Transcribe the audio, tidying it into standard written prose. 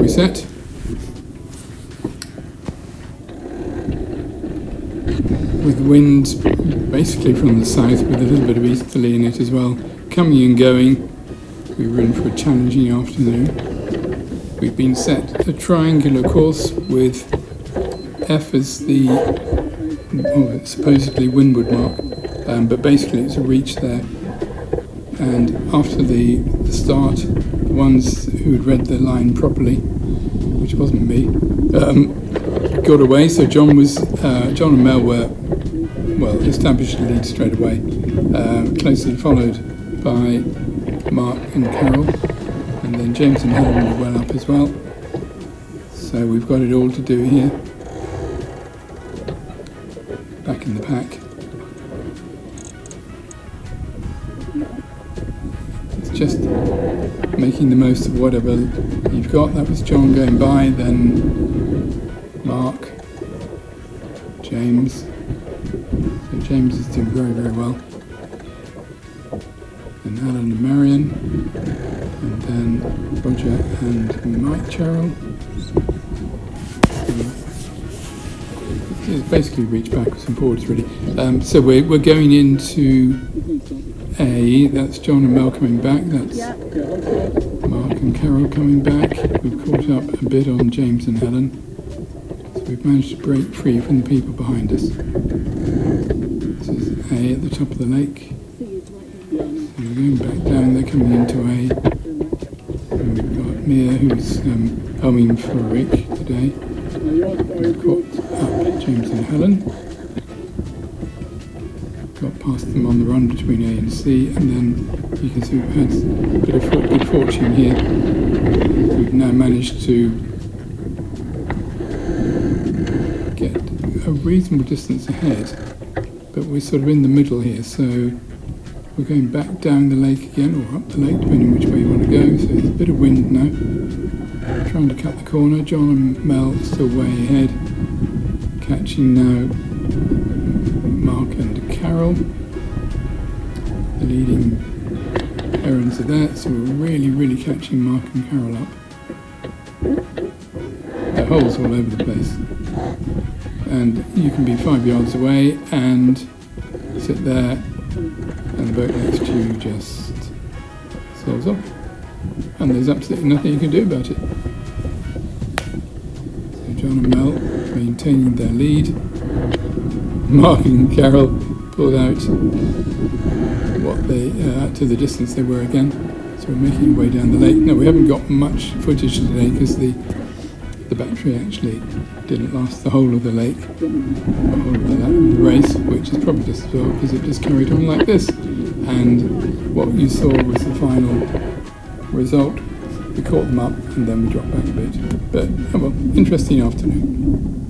we set. With wind basically from the south with a little bit of easterly in it as well, coming and going. We were in for a challenging afternoon. We've been set a triangular course with F as the supposedly windward mark, but basically it's a reach there. And after the start, the ones who had read the line properly, which wasn't me, got away. So John and Mel were established the lead straight away, closely followed by Mark and Carol, and then James and Helen were well up as well. So we've got it all to do here, back in the pack. It's just making the most of whatever you've got. That was John going by, then Mark, James. So James is doing very, very well. And Alan and Marion, and then Roger and Mike Charrell. It's basically reach backwards and forwards really. So we're going into A, that's John and Mel coming back, that's Mark and Carol coming back. We've caught up a bit on James and Helen. So we've managed to break free from the people behind us. This is A at the top of the lake. So we're going back down, they're coming into A. And we've got Mia who's helming for Rick today. We've got up James and Helen. Got past them on the run between A and C, and then you can see we've had a bit of good fortune here. We've now managed to get a reasonable distance ahead, but we're sort of in the middle here, so we're going back down the lake again, or up the lake, depending which way you want to go. So there's a bit of wind now. Trying to cut the corner. John and Mel still way ahead. Catching now Mark and Carol. The leading errands are there, so we're really, really catching Mark and Carol up. There are holes all over the place. And you can be 5 yards away and sit there, and the boat next to you just sails off. And there's absolutely nothing you can do about it. So John and Mel maintaining their lead. Mark and Carol pulled out to the distance they were again. So we're making our way down the lake. No, we haven't got much footage today because the battery actually didn't last the whole of the lake, the whole of the race, which is probably just as well because it just carried on like this. And what you saw was the final result. We caught them up and then we dropped back a bit. But, oh well, interesting afternoon.